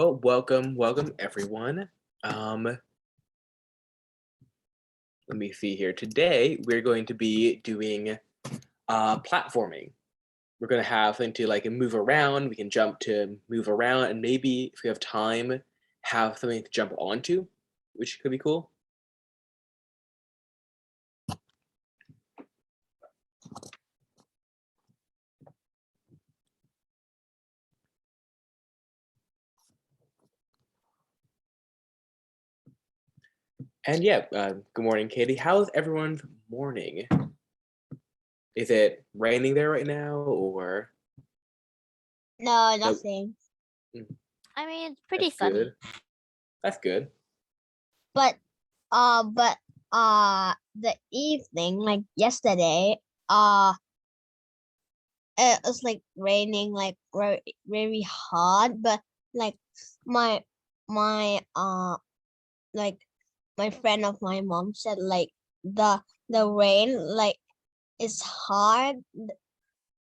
Well, welcome everyone. Let me see here. Today we're going to be doing platforming. We're going to have something to like move around. We can jump to move around, and maybe if we have time, have something to jump onto, which could be cool. And yeah, good morning, Katie. How's everyone's morning? Is it raining there right now, or No, nope? nothing. I mean, it's pretty That's sunny. good. That's good. But the evening, like yesterday, it was like raining like very, very hard, but like my my like my friend of my mom said like the rain like is hard,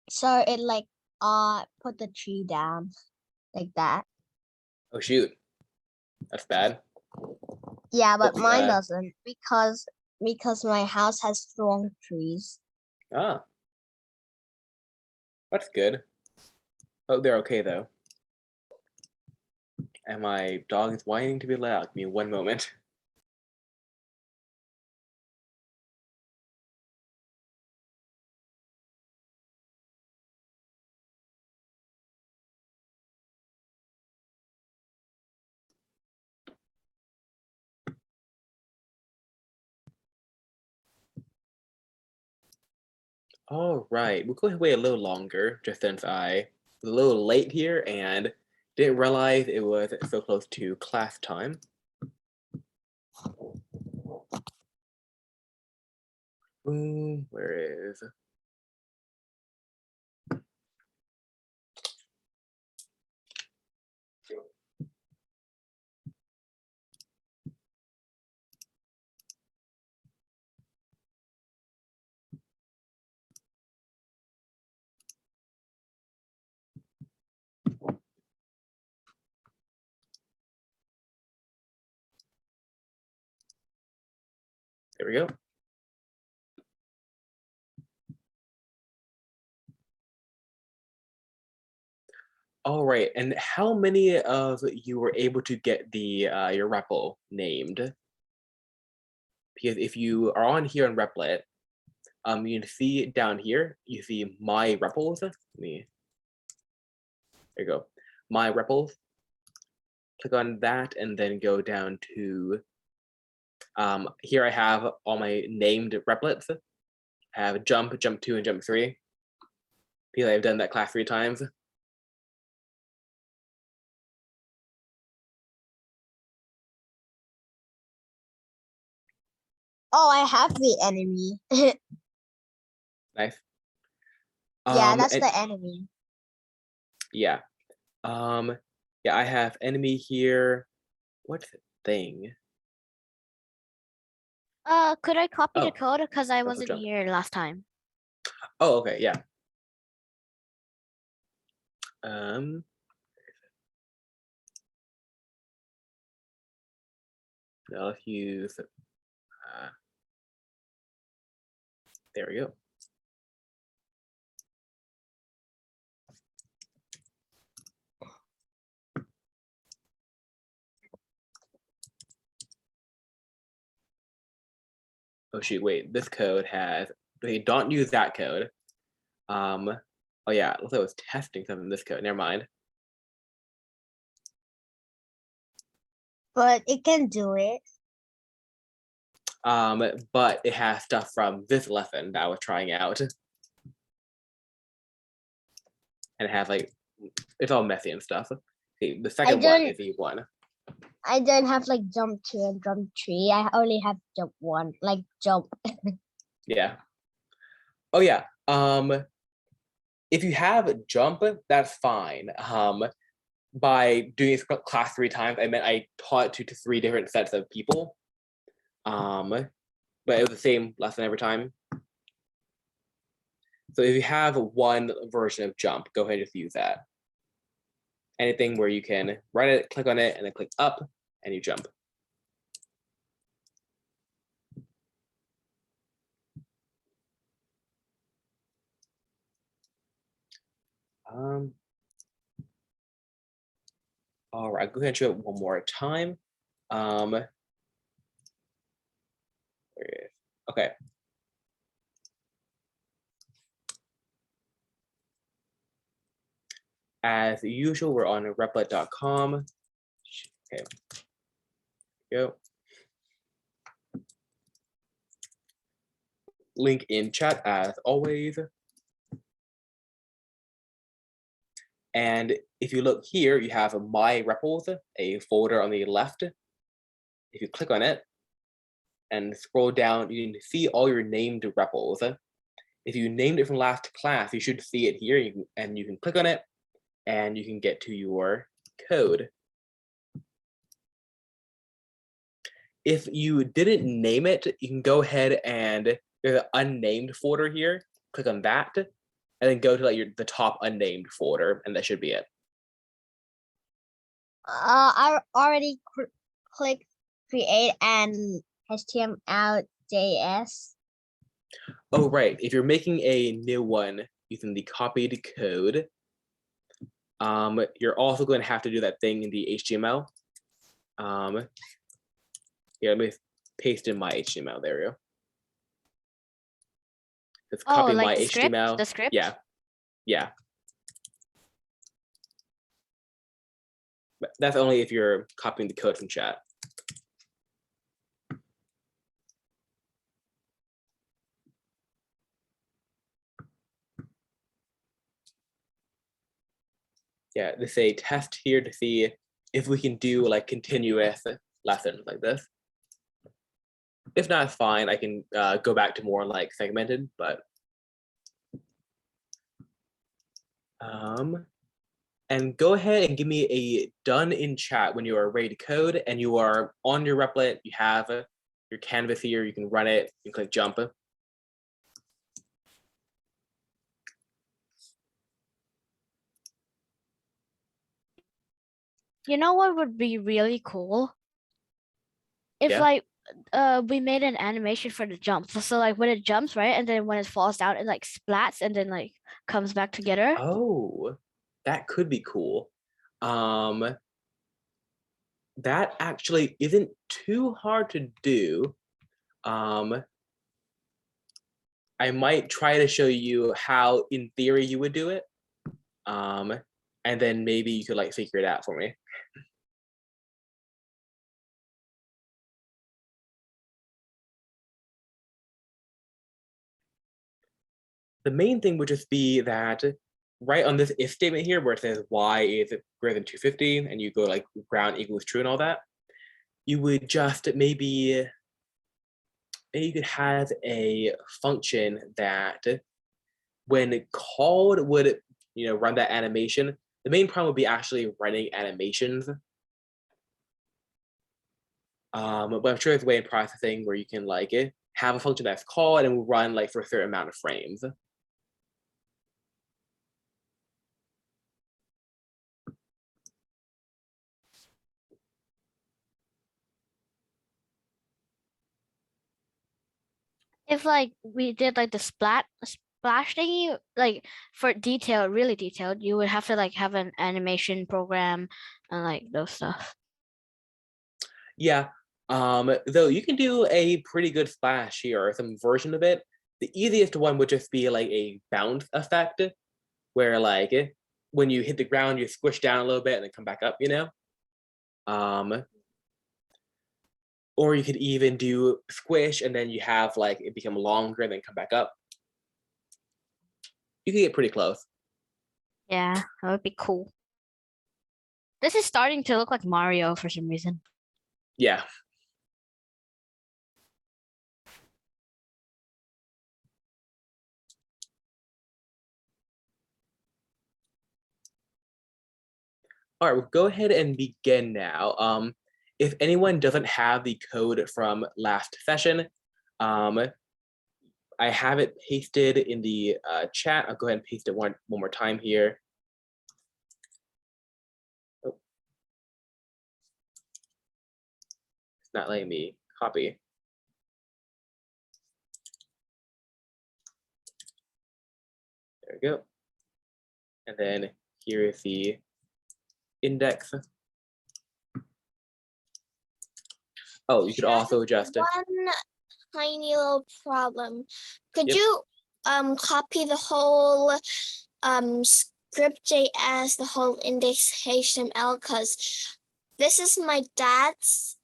so it like put the tree down like that. Oh shoot, that's bad. Yeah, but Hopefully, mine doesn't because my house has strong trees. Ah, that's good. Oh, they're okay though. And my dog is whining to be loud. Give me one moment. All right, we'll go ahead and wait a little longer, just since I was a little late here and didn't realize it was so close to class time. Boom, where is? There we go. All right, and how many of you were able to get the your REPL named? Because if you are on here on Replit, you can see down here, you see my REPLs. There you go, my REPLs. Click on that and then go down to here I have all my named replets. I have jump, jump 2, and jump 3. Because I've done that class 3 times. Oh, I have the enemy. Nice. Yeah, that's the enemy. Yeah. Yeah, I have enemy here. What thing? Could I copy the Oh, code because I also wasn't jump. here last time? Oh, okay, yeah. I'll use there we go. Oh shoot, wait, this code has, okay, don't use that code. Oh yeah, I was testing something in this code, never mind. But it can do it. But it has stuff from this lesson that I was trying out. And it has like, it's all messy and stuff. See, the second one is E1. I don't have like jump 2 and jump 3. I only have jump 1, like jump. Yeah. Oh yeah. If you have jump, that's fine. By doing this class 3 times, I meant I taught it to 3 different sets of people. But it was the same lesson every time. So if you have one version of jump, go ahead and just use that. anything where you can write it, click on it, and then click up, and you jump. All right, go ahead and show it one more time. Okay. As usual, we're on replit.com. Okay. Go. Link in chat as always. And if you look here, you have My REPLs, a folder on the left. If you click on it and scroll down, you can see all your named REPLs. If you named it from last class, you should see it here, and you can click on it, and you can get to your code. If you didn't name it, you can go ahead and there's an unnamed folder here. Click on that, and then go to like the top unnamed folder, and that should be it. I already clicked create an HTML.js. Oh, right. If you're making a new one using the copied code, you're also going to have to do that thing in the HTML. Yeah, let me paste in my HTML. There we go. Just copy like my the script? HTML. The script? Yeah. Yeah. But that's only if you're copying the code from chat. Yeah, there's a test here to see if we can do like continuous lessons like this. If not, it's fine. I can go back to more like segmented, but and go ahead and give me a done in chat when you are ready to code and you are on your Replit. You have your canvas here. You can run it. You can click jump. You know what would be really cool? If Yeah. like we made an animation for the jump. So like when it jumps, right? And then when it falls down, it like splats and then like comes back together. Oh, that could be cool. That actually isn't too hard to do. I might try to show you how, in theory, you would do it. And then maybe you could like figure it out for me. The main thing would just be that right on this if statement here where it says y is greater than 250 and you go like ground equals true and all that, you would just maybe you could have a function that when called would run that animation. The main problem would be actually running animations. But I'm sure there's a way in processing where you can like have a function that's called and will run like for a certain amount of frames. If like we did like the splash thingy, like for detail, really detailed, you would have to like have an animation program and like those stuff. Yeah, though you can do a pretty good splash here or some version of it. The easiest one would just be like a bounce effect where like when you hit the ground, you squish down a little bit and then come back up, or you could even do squish and then you have like it become longer and then come back up. You can get pretty close. Yeah, that would be cool. This is starting to look like Mario for some reason. Yeah. All right, we'll go ahead and begin now. If anyone doesn't have the code from last session, I have it pasted in the chat. I'll go ahead and paste it one more time here. not letting me copy. There we go. And then here is the index. Oh, you could also adjust it. One tiny little problem. Could Yep. you copy the whole script.js, the whole index HTML? Because this is my dad's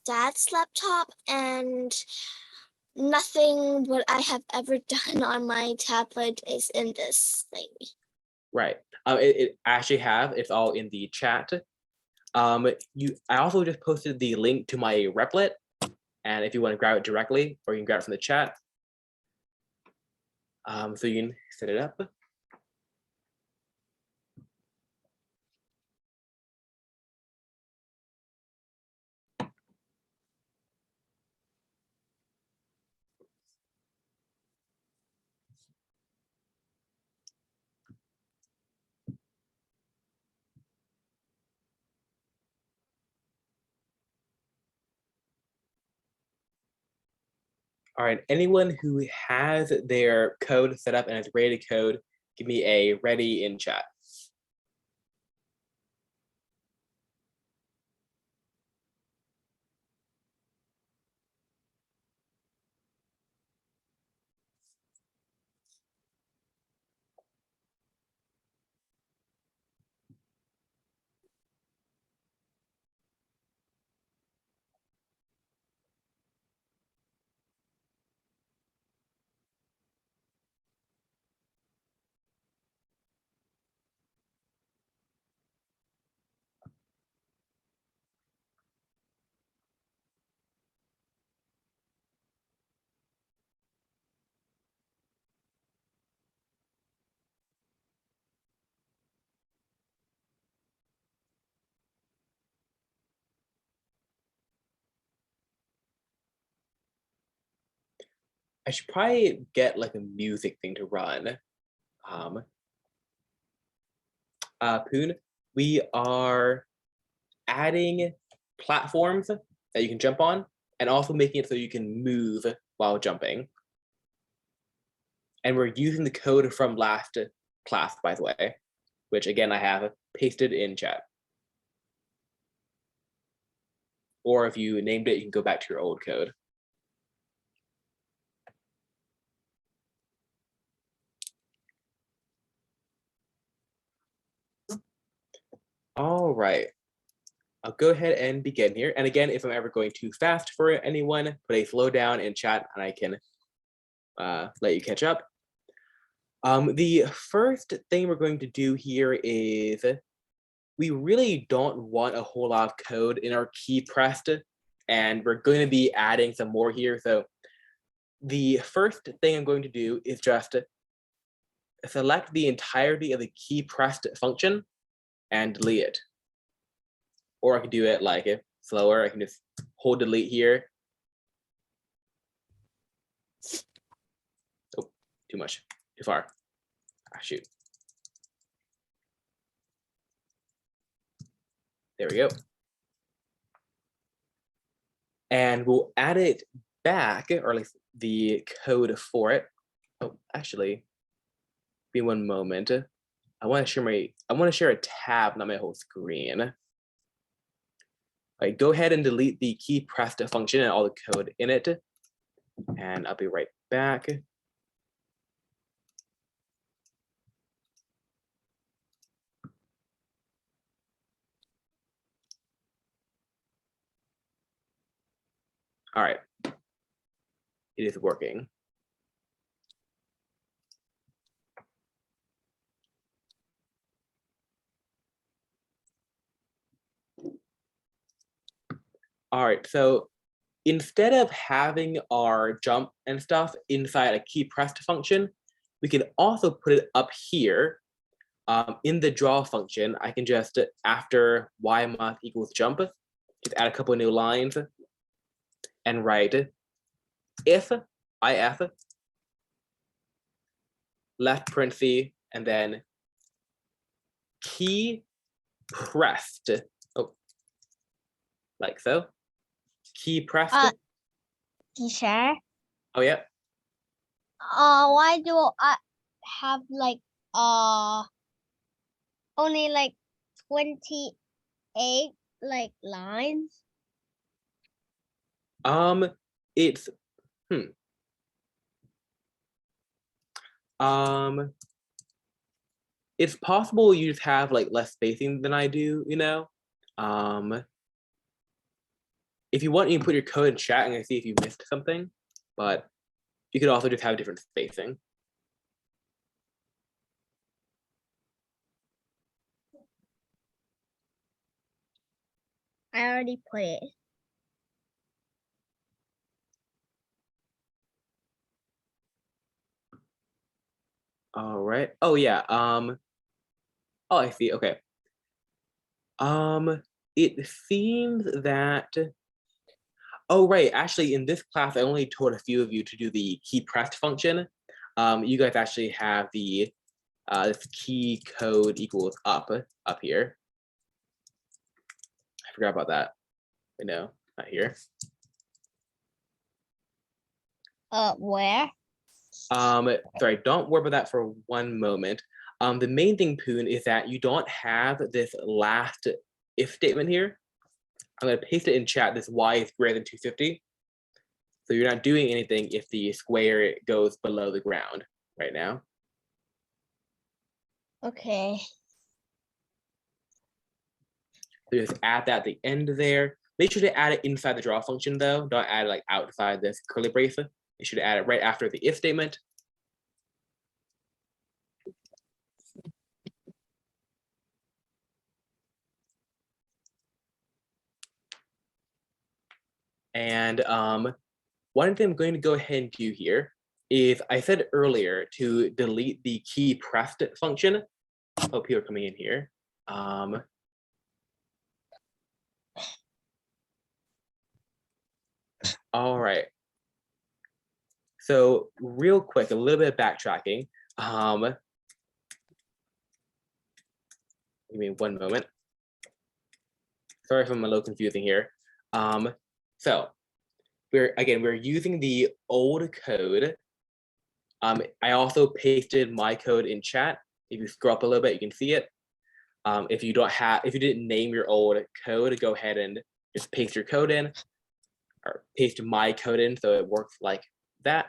laptop, and nothing what I have ever done on my tablet is in this thing. Right. It actually it's all in the chat. I also just posted the link to my Replit, and if you want to grab it directly, or you can grab it from the chat. So you can set it up. All right, anyone who has their code set up and is ready to code, give me a ready in chat. I should probably get like a music thing to run. Poon, we are adding platforms that you can jump on, and also making it so you can move while jumping. And we're using the code from last class, by the way, which again, I have pasted in chat. Or if you named it, you can go back to your old code. All right, I'll go ahead and begin here. And again, if I'm ever going too fast for anyone, put a slowdown in chat and I can let you catch up. The first thing we're going to do here is we really don't want a whole lot of code in our key pressed, and we're going to be adding some more here. So the first thing I'm going to do is just select the entirety of the key pressed function and delete it. Or I could do it like slower. I can just hold delete here. Oh, too much, too far. Ah, shoot. There we go. And we'll add it back, or at least the code for it. Oh, actually, be one moment. I want to share a tab, not my whole screen. All right, go ahead and delete the key pressed function and all the code in it. And I'll be right back. All right, it is working. All right, so instead of having our jump and stuff inside a key pressed function, we can also put it up here in the draw function. I can just, after y_math equals jump, just add a couple of new lines and write if left parenthesis and then key pressed, oh, like so. key pressed. Teacher. Oh yeah. Why do I have like only like 28 like lines? It's it's possible you just have like less spacing than I do, you know. If you want, you can put your code in chat and see if you missed something, but you could also just have different spacing. I already put it. All right. Oh yeah. Oh, I see. Okay. It seems that. Oh right. Actually, in this class, I only told a few of you to do the key pressed function. You guys actually have the this key code equals up here. I forgot about that. I know, not here. Where? Sorry, don't worry about that for one moment. The main thing, Poon, is that you don't have this last if statement here. I'm gonna paste it in chat, this y is greater than 250. So you're not doing anything if the square goes below the ground right now. Okay. So just add that at the end there. Make sure to add it inside the draw function though. Don't add it like outside this curly brace. You should add it right after the if statement. And one thing I'm going to go ahead and do here is I said earlier to delete the key pressed function. Oh, people are coming in here. All right. So real quick, a little bit of backtracking. Give me one moment. Sorry if I'm a little confusing here. So we're using the old code. I also pasted my code in chat. If you scroll up a little bit, you can see it. If you didn't name your old code, go ahead and just paste your code in, or paste my code in so it works like that.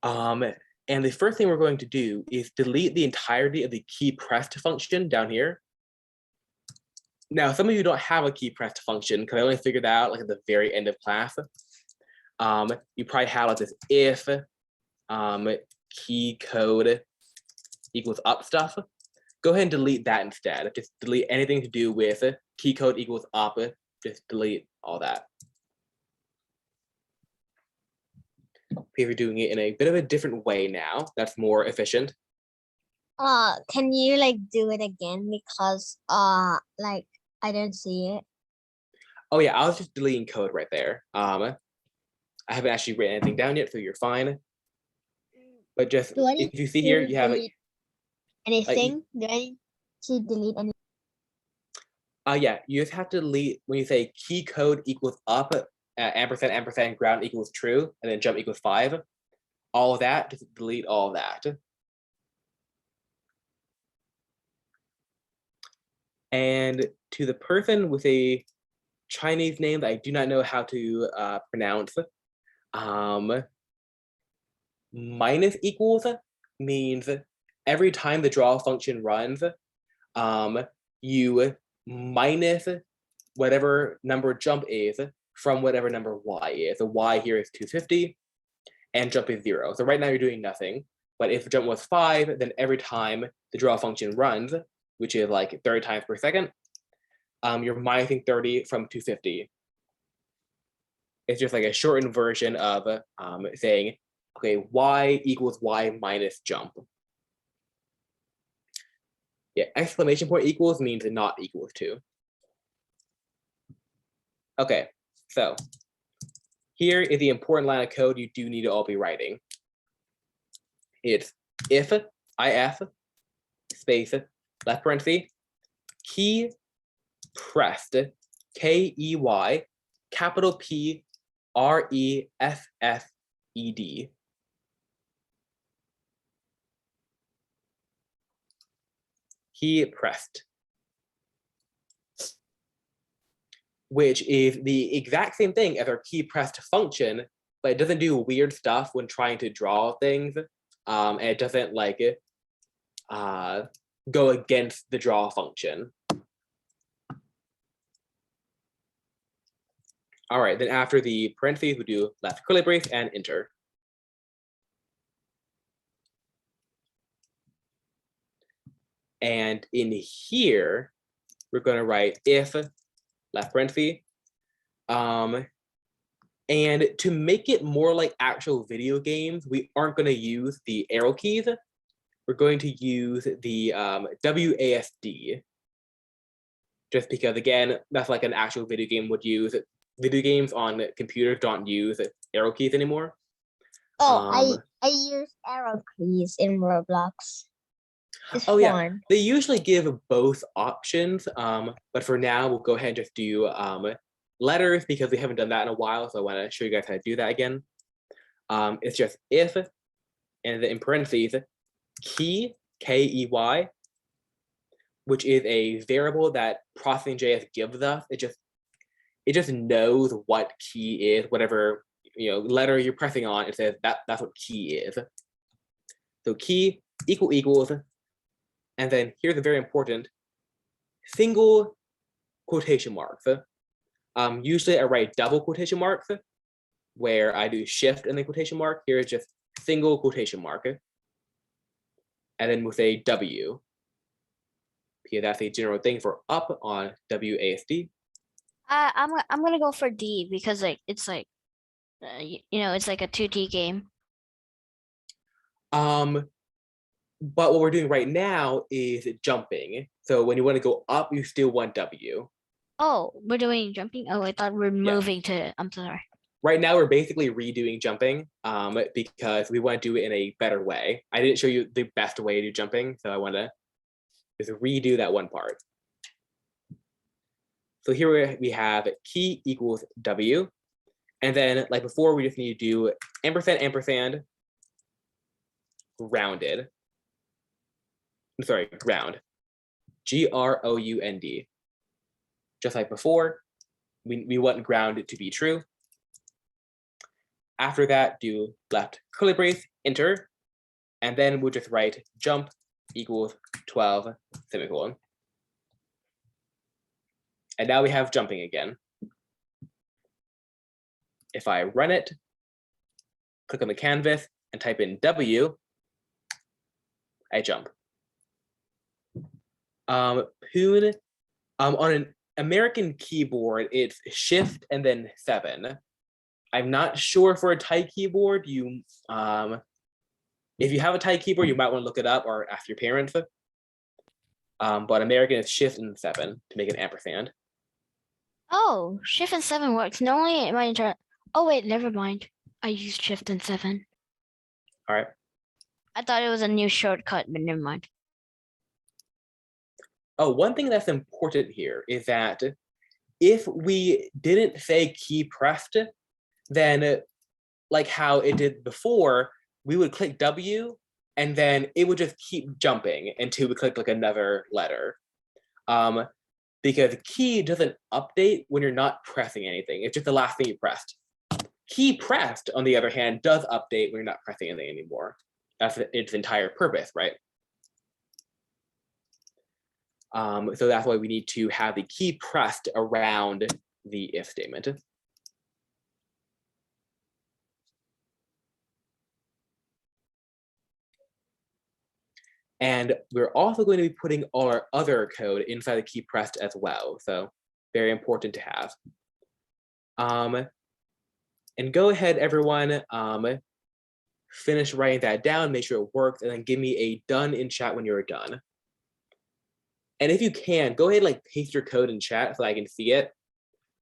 And the first thing we're going to do is delete the entirety of the key pressed function down here. Now, some of you don't have a key pressed function because I only figured that out like at the very end of class. You probably have like this if key code equals up stuff. Go ahead and delete that instead. Just delete anything to do with key code equals up. Just delete all that. If you're doing it in a bit of a different way now, that's more efficient. Can you like do it again because like I don't see it. Oh yeah, I was just deleting code right there. I haven't actually written anything down yet, so you're fine. But just if you see here, you have like anything. Do I need to delete anything? Yeah, you just have to delete when you say key code equals up, ampersand, ampersand, ground equals true, and then jump equals 5. All of that, just delete all of that. And to the person with a Chinese name that I do not know how to pronounce, minus equals means every time the draw function runs, you minus whatever number jump is from whatever number y is. The y here is 250 and jump is 0. So right now you're doing nothing. But if jump was 5, then every time the draw function runs, which is like 30 times per second, you're minusing 30 from 250. It's just like a shortened version of saying, okay, y equals y minus jump. Yeah, exclamation point equals means not equals to. Okay, so here is the important line of code you do need to all be writing. It's if space left parenthesis key pressed KEY capital P REFFED. Key pressed. Which is the exact same thing as our key pressed function, but it doesn't do weird stuff when trying to draw things. And it doesn't like go against the draw function. All right, then after the parentheses, we do left curly brace and enter. And in here, we're going to write if left parenthesis. And to make it more like actual video games, we aren't going to use the arrow keys. We're going to use the WASD. Just because, again, that's like an actual video game would use. Video games on computers don't use arrow keys anymore. Oh, I use arrow keys in Roblox. It's oh yeah, fun. they usually give both options, but for now we'll go ahead and just do letters because we haven't done that in a while, so I want to show you guys how to do that again. It's just if, and then in parentheses, key, KEY, which is a variable that processing.js gives us. It just knows what key is, whatever letter you're pressing on. It says that's what key is. So key equals, and then here's a very important single quotation marks. Usually I write double quotation marks where I do shift and then quotation mark. Here is just single quotation mark. And then with a W. Because that's a general thing for up on WASD. I'm gonna go for D because it's like it's like a 2D game. But what we're doing right now is jumping. So when you want to go up, you still want W. Oh, we're doing jumping. Oh, I thought we're moving to. I'm sorry. Right now we're basically redoing jumping because we want to do it in a better way. I didn't show you the best way to do jumping, so I want to just redo that one part. So here we have key equals W. And then like before, we just need to do ampersand, grounded. I'm sorry, ground. GROUND. Just like before, we want ground to be true. After that, do left curly brace, enter. And then we'll just write jump equals 12, semicolon. And now we have jumping again. If I run it, click on the canvas and type in W, I jump. Poon, on an American keyboard, it's shift and then 7. I'm not sure for a Thai keyboard. If you have a Thai keyboard, you might want to look it up or ask your parents. But American is shift and 7 to make an ampersand. Oh, shift and 7 works. Normally my internet. Oh wait, never mind. I used shift and 7. All right. I thought it was a new shortcut, but never mind. Oh, one thing that's important here is that if we didn't say key pressed, then like how it did before, we would click W and then it would just keep jumping until we click like another letter. Because key doesn't update when you're not pressing anything. It's just the last thing you pressed. Key pressed, on the other hand, does update when you're not pressing anything anymore. That's its entire purpose, right? So that's why we need to have the key pressed around the if statement. And we're also going to be putting all our other code inside the key pressed as well. So very important to have. And go ahead, everyone, finish writing that down, make sure it works, and then give me a done in chat when you're done. And if you can, go ahead and like paste your code in chat so I can see it,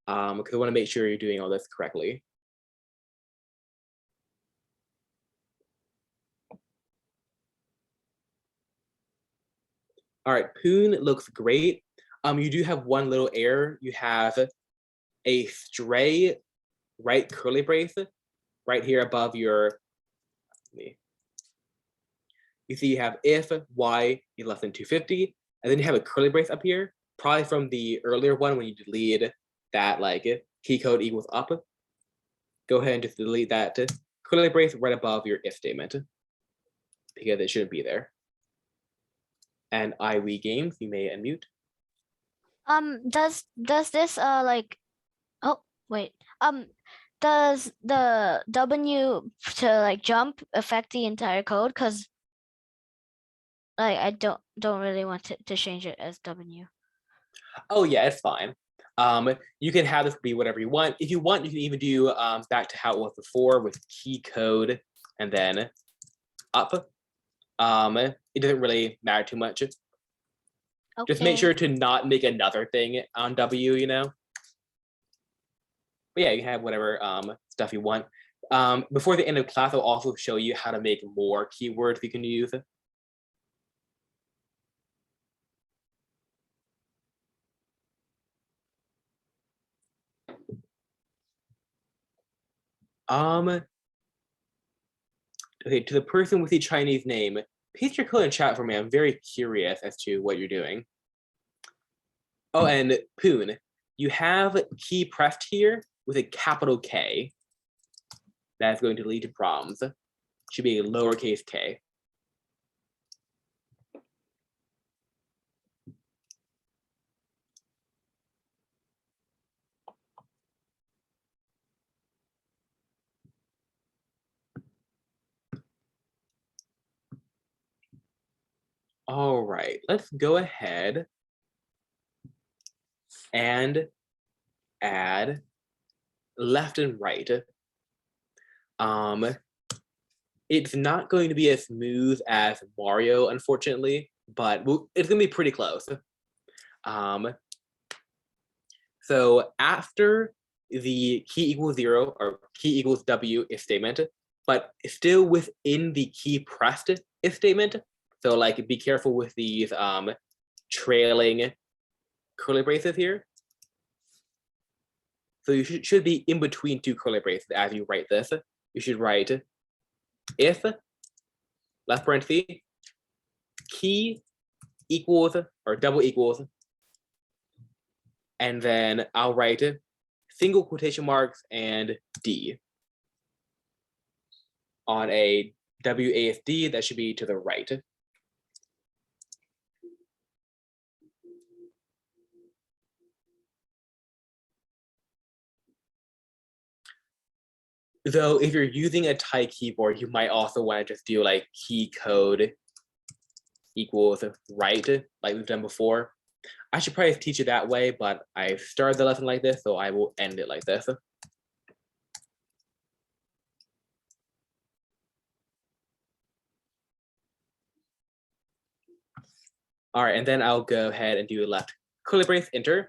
because I want to make sure you're doing all this correctly. All right, Poon looks great. You do have one little error. You have a stray right curly brace right here above your, you see you have if y is less than 250, and then you have a curly brace up here, probably from the earlier one when you delete that like key code equals up. Go ahead and just delete that curly brace right above your if statement because it shouldn't be there. And we games, you may unmute. Does this like, oh wait, does the W to like jump affect the entire code? Because like I don't really want to change it as W. Oh yeah, it's fine. You can have this be whatever you want. If you want, you can even do back to how it was before with key code and then up. It doesn't really matter too much. Okay. Just make sure to not make another thing on W, you know. But yeah, you can have whatever stuff you want. Before the end of class, I'll also show you how to make more keywords you can use. Okay, to the person with the Chinese name, paste your code in chat for me. I'm very curious as to what you're doing. Oh, and Poon, you have key pressed here with a capital K. That's going to lead to problems. Should be a lowercase k. All right, let's go ahead and add left and right. It's not going to be as smooth as Mario, unfortunately, but it's gonna be pretty close. So after the key equals 0 or key equals W if statement, but still within the key pressed if statement. So like be careful with these trailing curly braces here. So you should be in between two curly braces as you write this. You should write if left parenthesis key equals or double equals, and then I'll write single quotation marks and D. On a WASD, that should be to the right. Though if you're using a Thai keyboard, you might also want to just do like key code equals right, like we've done before. I should probably teach it that way, but I started the lesson like this, so I will end it like this. All right, and then I'll go ahead and do a left curly brace, enter.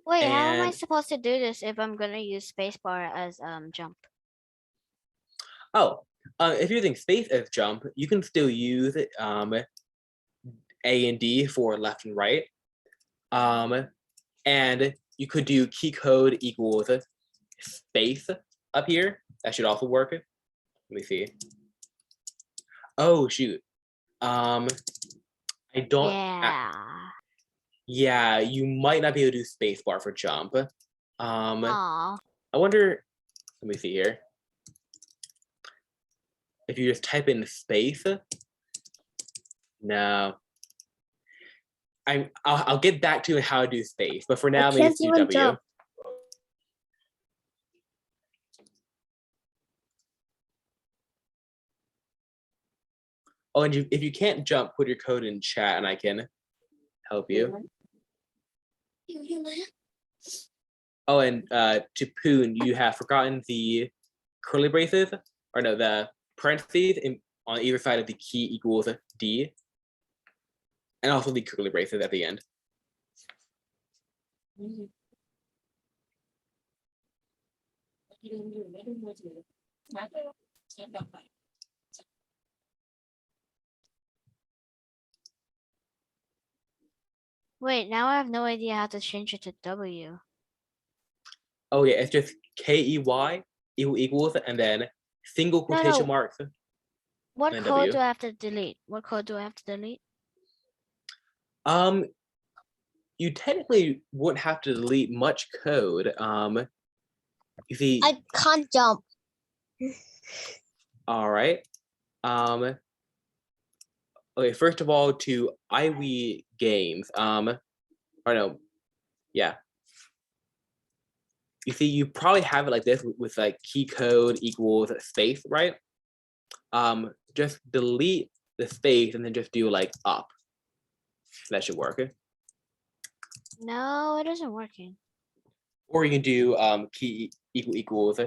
Wait, how am I And supposed to do this if I'm gonna use spacebar as jump? oh, if you're using space as jump, you can still use A and D for left and right. And you could do key code equals space up here. That should also work. Let me see. Oh shoot. I don't. Yeah. Yeah, you might not be able to do space bar for jump. Aw. I wonder. Let me see here. If you just type in space. No. I'll get back to how to do space, but for now, maybe it's do W. Jump. Oh, and if you can't jump, put your code in chat and I can help you. Oh, and to Poon, you have forgotten the curly braces, or no, the parentheses on either side of the key equals D, and also the curly braces at the end. Wait, now I have no idea how to change it to W. Oh yeah, it's just KEY equals and then single No, quotation no. marks What and code W. do I have to delete? What code do I have to delete? Um, you technically wouldn't have to delete much code. You see, I can't jump. all right. Okay, first of all, to iWii games, or no, yeah. You see, you probably have it like this with like key code equals space, right? Just delete the space and then just do like up. That should work. No, it isn't working. Or you can do key equals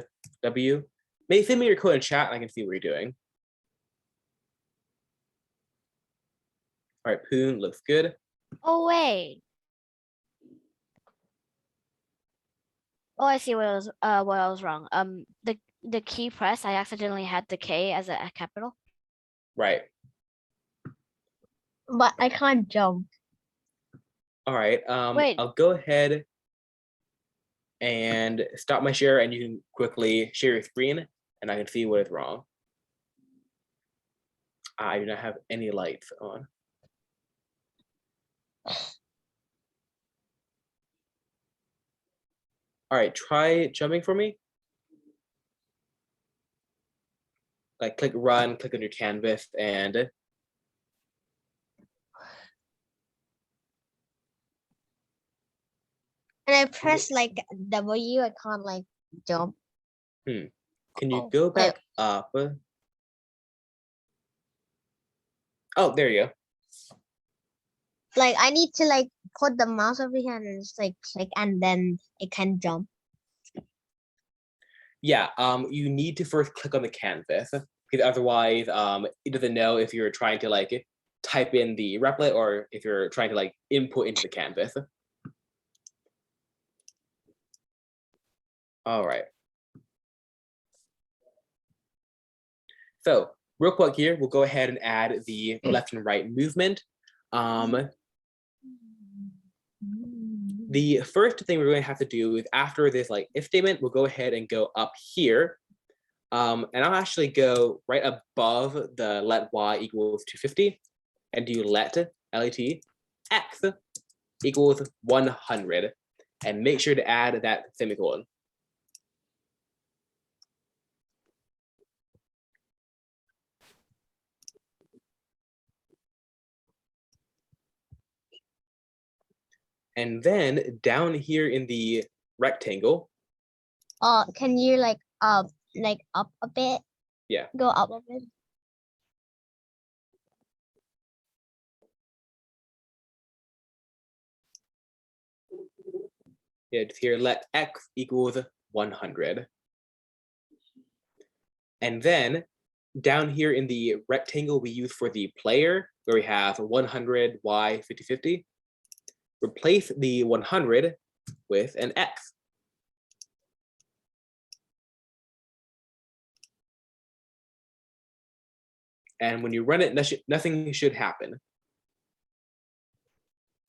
W. Maybe send me your code in chat and I can see what you're doing. All right, Poon looks good. Oh wait. Oh, I see what I was wrong. The key press, I accidentally had the K as a capital. Right. But I can't jump. All right. Wait. I'll go ahead and stop my share and you can quickly share your screen and I can see what is wrong. I do not have any lights on. All right, try jumping for me. Like click run, click on your canvas and And I press like W, I can't like jump. can you Oh, go wait. back up? Oh, there you go. Like I need to like put the mouse over here and just like click and then it can jump. Yeah, you need to first click on the canvas because otherwise it doesn't know if you're trying to like type in the Replit or if you're trying to like input into the canvas. All right. So real quick here, we'll go ahead and add the left and right movement. The first thing we're going to have to do is after this like if statement, we'll go ahead and go up here. And I'll actually go right above the let y equals 250 and do let x equals 100 and make sure to add that semicolon. And then down here in the rectangle. Can you like up a bit? Yeah. Go up a bit. Yeah, just here let x equals 100. And then down here in the rectangle we use for the player, where we have 100 y 50 50, replace the 100 with an x. And when you run it, nothing should happen.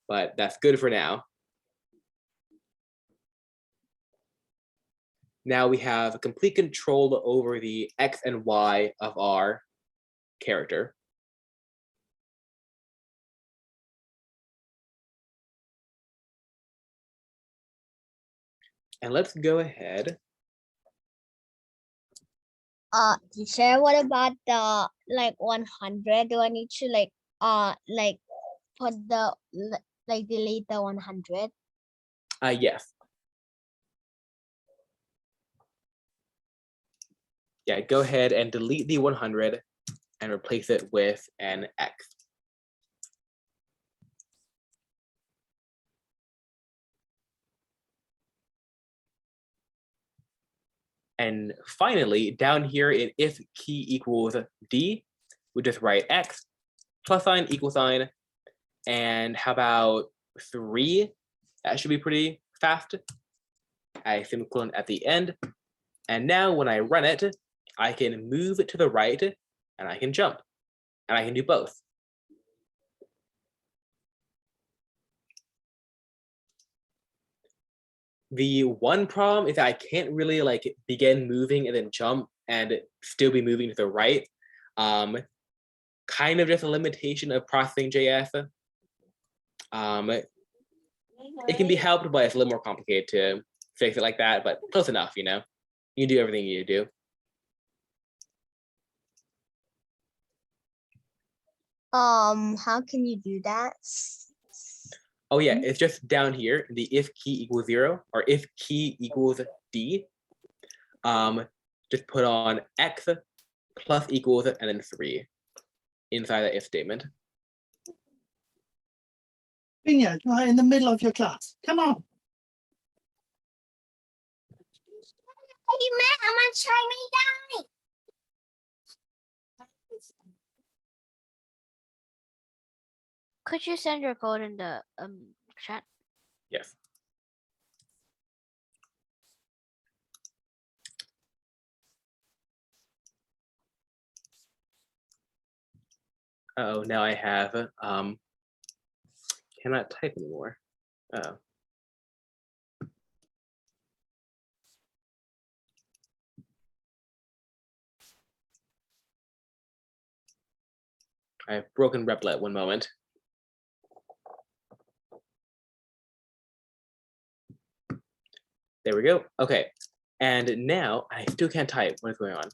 But that's good for now. Now we have complete control over the x and y of our character. And let's go ahead. Teacher, what about the like 100? Do I need to like put the like delete the 100? Yes. Yeah, go ahead and delete the 100 and replace it with an x. And finally, down here in if key equals d, we just write x, plus sign, equal sign, and how about 3? That should be pretty fast. A semicolon at the end. And now when I run it, I can move it to the right and I can jump. And I can do both. The one problem is that I can't really like begin moving and then jump and still be moving to the right. Kind of just a limitation of processing JS. It can be helped, but it's a little more complicated to fix it like that, but close enough, you know. You can do everything you need to do. How can you do that? Oh yeah, it's just down here, the if key equals 0 or if key equals D. Just put on X plus equals and then 3 inside the if statement. Bingo, right in the middle of your class. Come on. Hey, Matt, I'm gonna try me down. Could you send your code in the chat? Yes. Oh, now I have cannot type anymore. Oh. I've broken Replit, one moment. There we go. Okay. And now I still can't type. What is going on?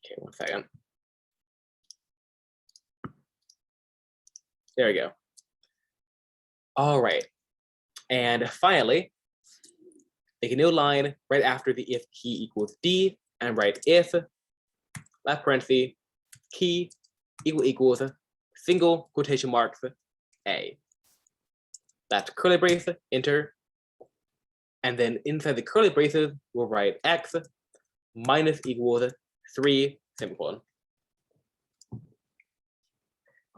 Okay, 1 second. There we go. All right. And finally, make a new line right after the if key equals D and write if left parenthesis key equals single quotation marks A. That's curly brace, enter. And then inside the curly braces, we'll write X minus equals 3 semicolon.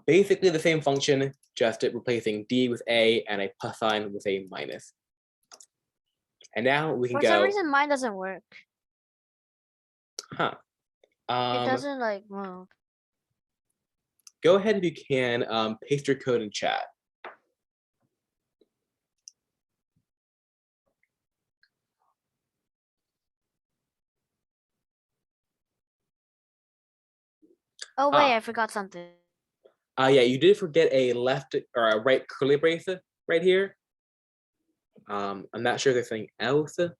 Basically the same function, just replacing D with A and a plus sign with a minus. And now we can For go. some reason, mine doesn't work. Huh. It doesn't like move. Go ahead if you can paste your code in chat. Oh wait, I forgot something. Yeah, you did forget a left or a right curly brace right here. I'm not sure if there's anything else. Because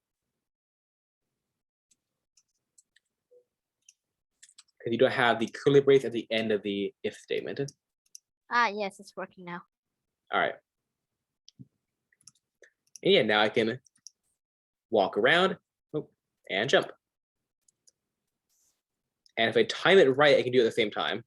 you don't have the curly brace at the end of the if statement. Ah, yes, it's working now. All right. And yeah, now I can walk around and jump. And if I time it right, I can do it at the same time.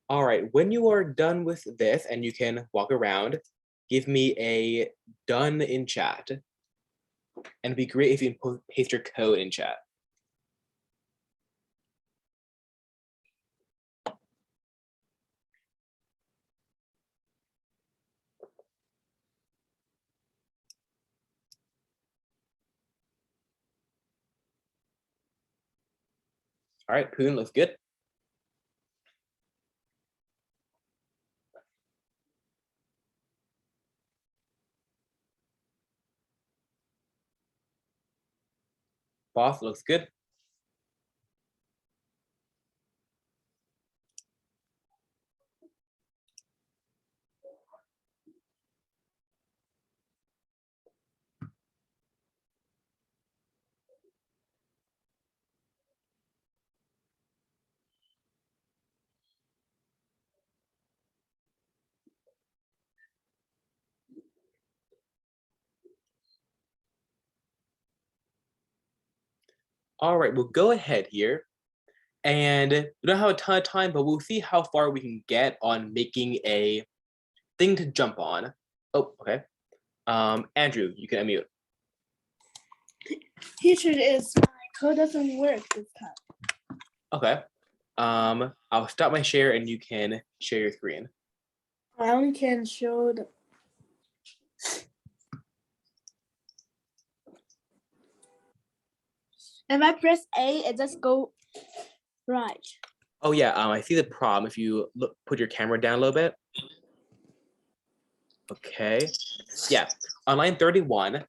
All right, when you are done with this and you can walk around, give me a done in chat. And it'd be great if you can paste your code in chat. All right, Poon, looks good. Boss looks good. All right, we'll go ahead here And we don't have a ton of time, but we'll see how far we can get on making a thing to jump on. Oh, okay. Andrew, you can unmute. Teacher, is my code doesn't work this time. Okay. I'll stop my share and you can share your screen. I only can show the. If I press A, it just go right. Oh yeah, I see the problem. If you put your camera down a little bit. Okay. Yeah. On line 31,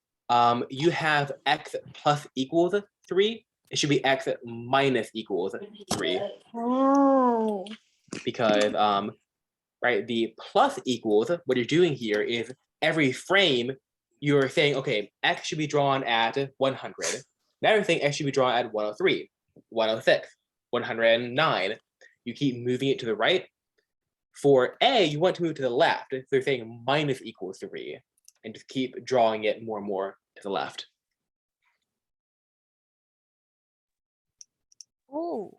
you have x plus equals 3. It should be x minus equals 3. Oh. Because right, the plus equals, what you're doing here is every frame you're saying, okay, x should be drawn at 100. Now you're saying x should be drawn at 103, 106, 109. You keep moving it to the right. For A, you want to move to the left. So you're saying minus equals 3, and just keep drawing it more and more to the left. Oh,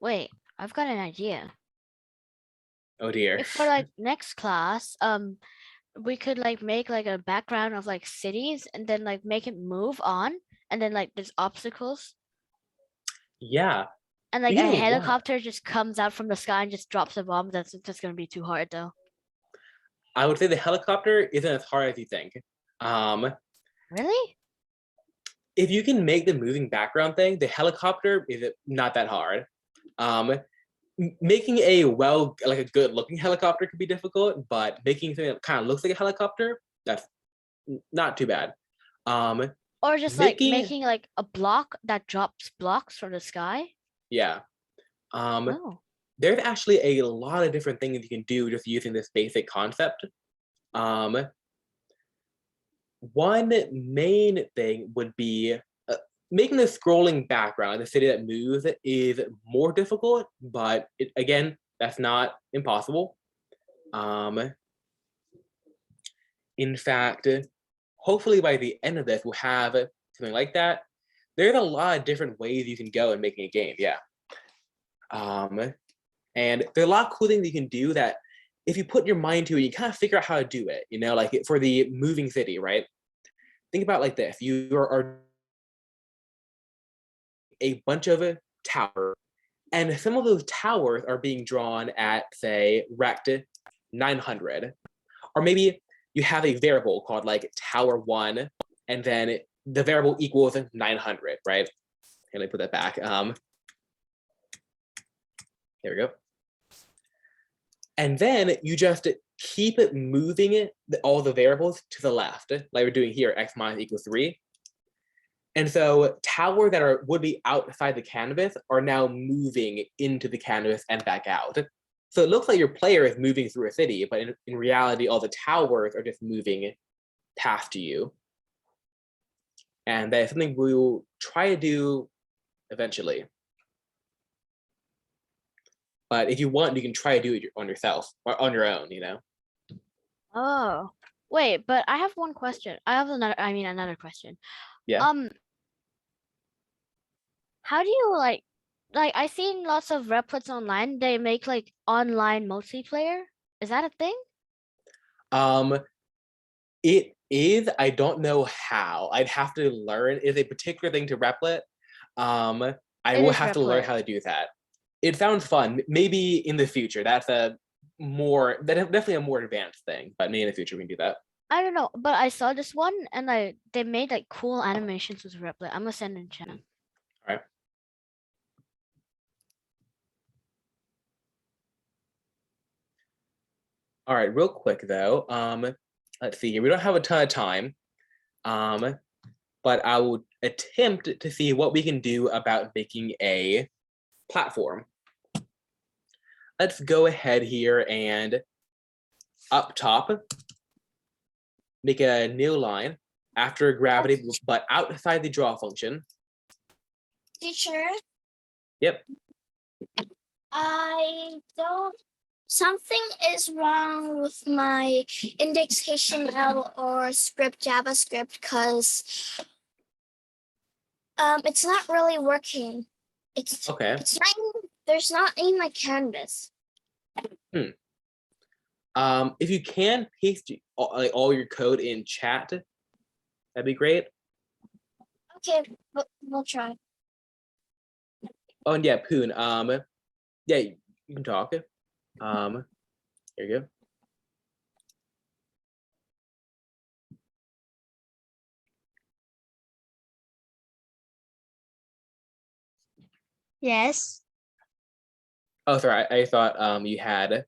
wait, I've got an idea. Oh dear. If for like next class, we could like make like a background of like cities and then like make it move on, and then like there's obstacles, Yeah. and like We a can do a lot. helicopter just comes out from the sky and just drops a bomb. That's just gonna be too hard though. I would say the helicopter isn't as hard as you think. Really? If you can make the moving background thing, the helicopter is not that hard. Making a like a good looking helicopter could be difficult, but making something that kind of looks like a helicopter, that's not too bad. Or just like making like a block that drops blocks from the sky. Yeah. Oh. There's actually a lot of different things you can do just using this basic concept. One main thing would be making the scrolling background, the city that moves, is more difficult, but again, that's not impossible. In fact, hopefully by the end of this, we'll have something like that. There's a lot of different ways you can go in making a game, yeah. And there are a lot of cool things you can do that if you put your mind to it, you kind of figure out how to do it, you know, like for the moving city, right? Think about it like this. You are a bunch of towers, and some of those towers are being drawn at, say, rect 900. Or maybe you have a variable called like tower 1, and then the variable equals 900, right? And let me put that back. There we go. And then you just keep it moving all the variables to the left, like we're doing here, x minus equals 3. And so towers that would be outside the canvas are now moving into the canvas and back out. So it looks like your player is moving through a city, but in reality, all the towers are just moving past you. And that is something we will try to do eventually. But if you want, you can try to do it on yourself or on your own, you know? Oh, wait, but I have one question. I have another question. Yeah. How do you like I've seen lots of Replits online, they make like online multiplayer. Is that a thing? It is. I don't know how. I'd have to learn. It's a particular thing to Replit. I will have to learn how to do that. It sounds fun. Maybe in the future. That's definitely a more advanced thing. But maybe in the future we can do that. I don't know, but I saw this one and they made like cool animations with Replit. I'm gonna send in chat. All right. All right, real quick though. Let's see here. We don't have a ton of time. But I will attempt to see what we can do about making a platform. Let's go ahead here and up top, make a new line after gravity, but outside the draw function. Teacher, Yep. Something is wrong with my index HTML or script JavaScript because it's not really working. Okay. It's trying There's not in my canvas. If you can paste all your code in chat, that'd be great. Okay, we'll try. Oh, and yeah, Poon. Yeah, you can talk. Here you go. Yes. Oh, sorry. I thought you had.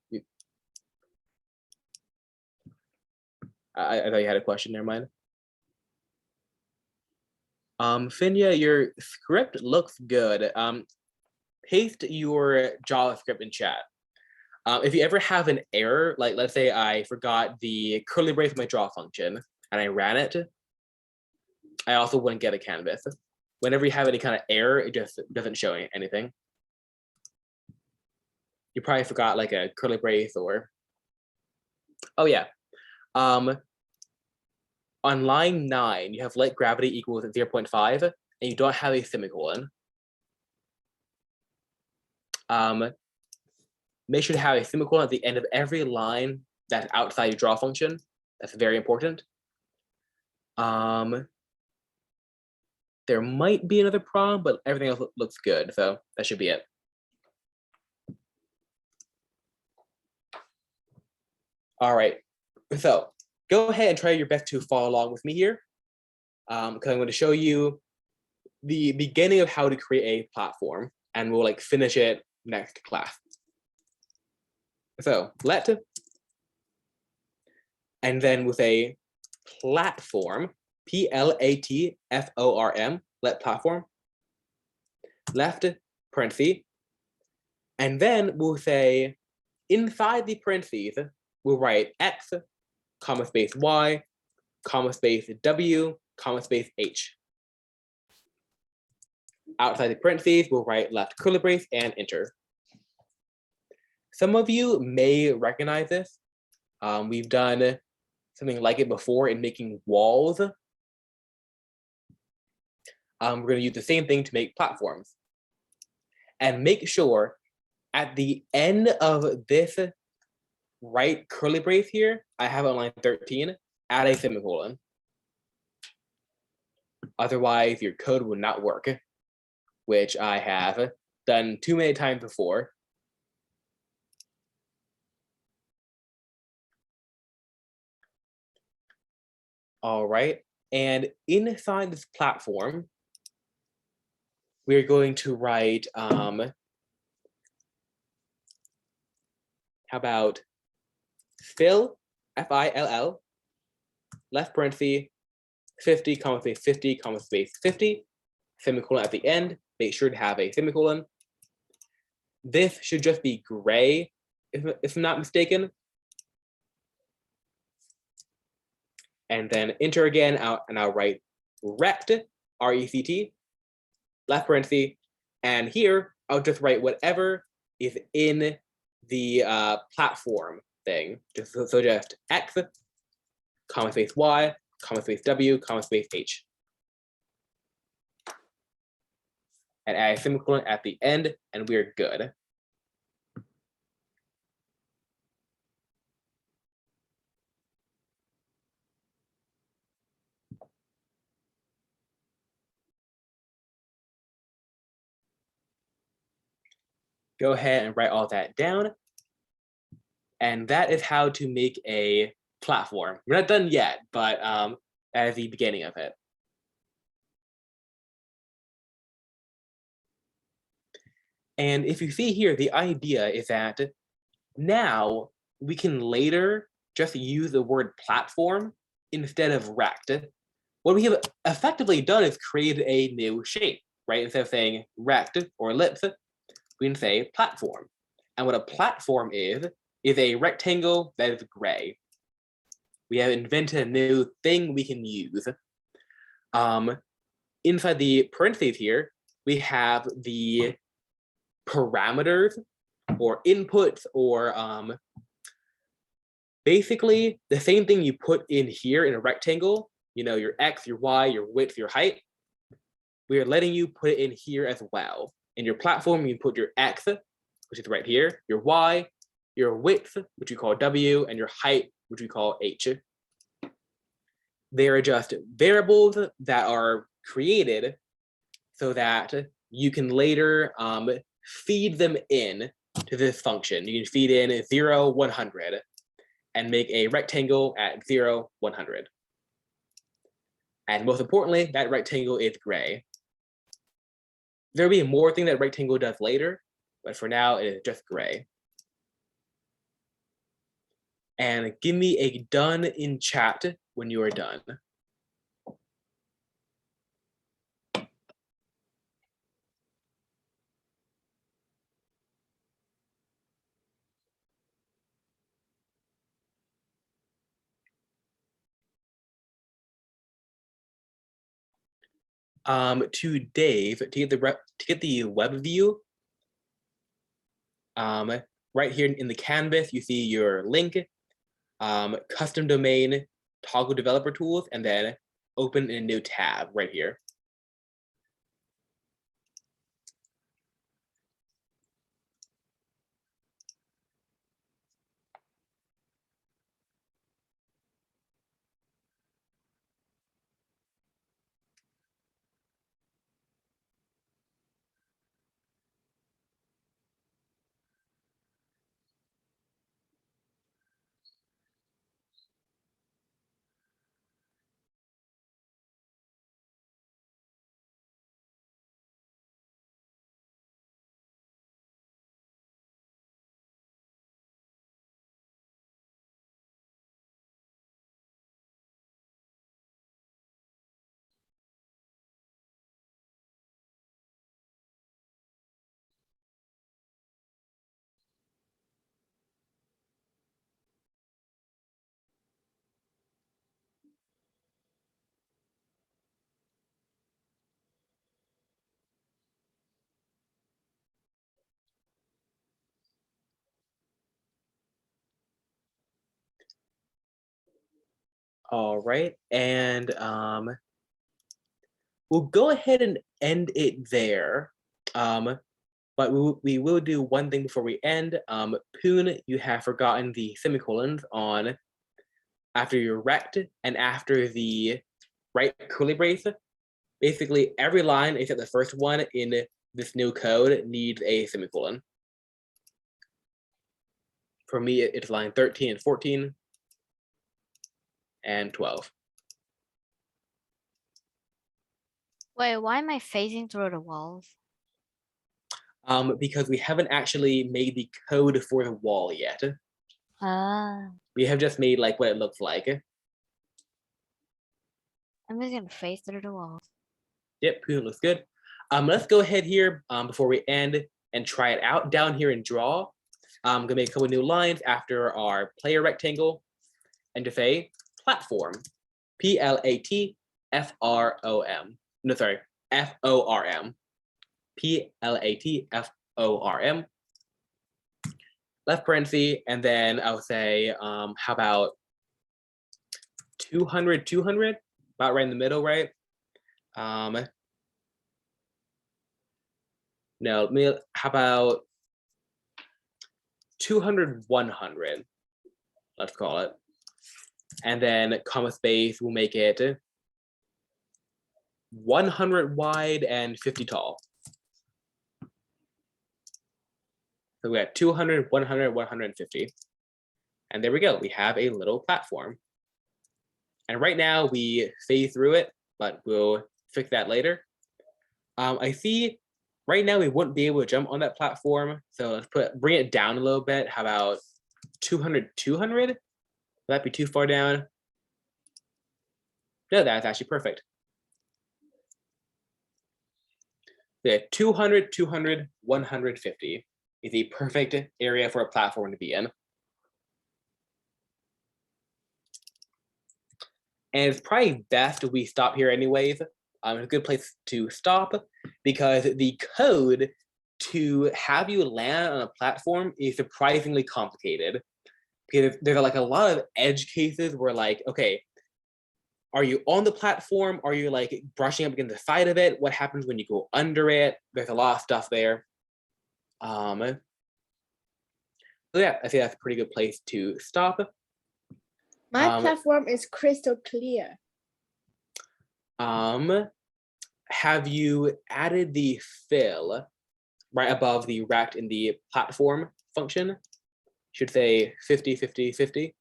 I thought you had a question. Never mind. Finya, your script looks good. Paste your JavaScript in chat. If you ever have an error, like let's say I forgot the curly brace of my draw function and I ran it, I also wouldn't get a canvas. Whenever you have any kind of error, it just doesn't show anything. You probably forgot like a curly brace or, oh yeah. On line 9, you have light gravity equals 0.5 and you don't have a semicolon. Make sure to have a semicolon at the end of every line that's outside your draw function. That's very important. There might be another problem, but everything else looks good, so that should be it. All right, so go ahead and try your best to follow along with me here, because I'm going to show you the beginning of how to create a platform, and we'll like finish it next class. So let, and then with a platform, Platform, let platform, left parenthesis, and then we'll say inside the parentheses, we'll write X, comma space Y, comma space W, comma space H. Outside the parentheses, we'll write left curly brace and enter. Some of you may recognize this. We've done something like it before in making walls. We're going to use the same thing to make platforms. And make sure at the end of this right curly brace here, I have on line 13, add a semicolon. Otherwise, your code will not work, which I have done too many times before. All right, and inside this platform, we're going to write, how about fill, F-I-L-L, left parenthesis, 50, comma space 50, comma space 50, semicolon at the end, make sure to have a semicolon. This should just be gray, if I'm not mistaken. And then enter again, and I'll write rect, R-E-C-T, left parenthesis, and here I'll just write whatever is in the platform thing. So just X, comma space Y, comma space W, comma space H. And add a semicolon at the end, and we're good. Go ahead and write all that down. And that is how to make a platform. We're not done yet, but that is the beginning of it. And if you see here, the idea is that now we can later just use the word platform instead of rect. What we have effectively done is created a new shape, right? Instead of saying rect or ellipse, we can say platform. And what a platform is a rectangle that is gray. We have invented a new thing we can use. Inside the parentheses here, we have the parameters or inputs or basically the same thing you put in here in a rectangle, you know, your X, your Y, your width, your height. We are letting you put it in here as well. In your platform, you put your X which is right here, your y, your width, which we call w, and your height, which we call h. They are just variables that are created so that you can later feed them in to this function. You can feed in 0, 100 and make a rectangle at 0, 100. And most importantly, that rectangle is gray. There'll be more thing that rectangle does later, but for now it is just gray. And give me a done in chat when you are done. To Dave, to get the web view, right here in the canvas, you see your link, custom domain, toggle developer tools, and then open in a new tab right here. All right, and we'll go ahead and end it there. But we will do one thing before we end. Poon, you have forgotten the semicolons on after your rect and after the right curly brace. Basically, every line except the first one in this new code needs a semicolon. For me, it's line 13 and 14 and 12. Wait, why am I phasing through the walls? Because we haven't actually made the code for the wall yet. Ah, We have just made like what it looks like. I'm just gonna phase through the walls. Yep, Poon looks good. Let's go ahead here before we end and try it out. Down here in draw, I'm gonna make a couple new lines after our player rectangle and just say platform, P-L-A-T-F-R-O-M. No, sorry, F-O-R-M. P-L-A-T-F-O-R-M. Left parenthesis, and then I'll say, how about 200, 200? About right in the middle, right? No, how about 200, 100? Let's call it. And then comma space, we'll make it 100 wide and 50 tall. So we got 200, 100, 150. And there we go. We have a little platform. And right now we phase through it, but we'll fix that later. I see right now we wouldn't be able to jump on that platform. So let's bring it down a little bit. How about 200, 200? Would that be too far down? No, that's actually perfect. The 200, 200, 150 is the perfect area for a platform to be in. And it's probably best we stop here anyways. It's a good place to stop because the code to have you land on a platform is surprisingly complicated. Because there's like a lot of edge cases where like, okay, are you on the platform? Are you like brushing up against the side of it? What happens when you go under it? There's a lot of stuff there. So yeah, I think that's a pretty good place to stop. My platform is crystal clear. Have you added the fill right above the rect in the platform function? Should say 50, 50, 50.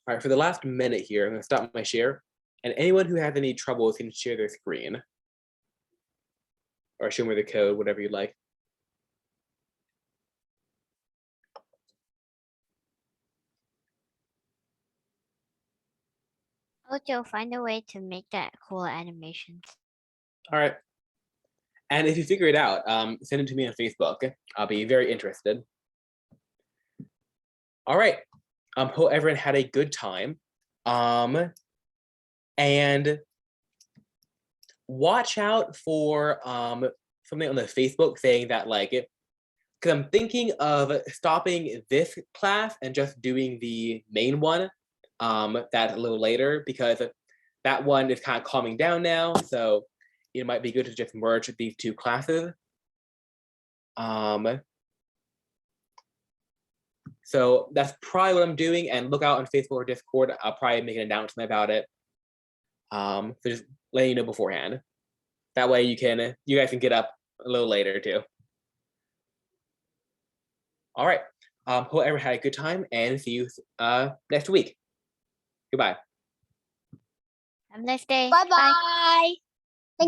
All right, for the last minute here, I'm gonna stop my share. And anyone who has any troubles can share their screen. Or show me the code, whatever you like. Ocho, find a way to make that cool animations. All right. And if you figure it out, send it to me on Facebook. I'll be very interested. All right. Hope everyone had a good time. And watch out for something on the Facebook saying that like, because I'm thinking of stopping this class and just doing the main one that a little later, because that one is kind of calming down now. So it might be good to just merge these two classes. So that's probably what I'm doing, and look out on Facebook or Discord. I'll probably make an announcement about it. So just letting you know beforehand. That way you guys can get up a little later too. All right. Hope everyone had a good time, and see you next week. Goodbye. Have a nice day. Bye bye.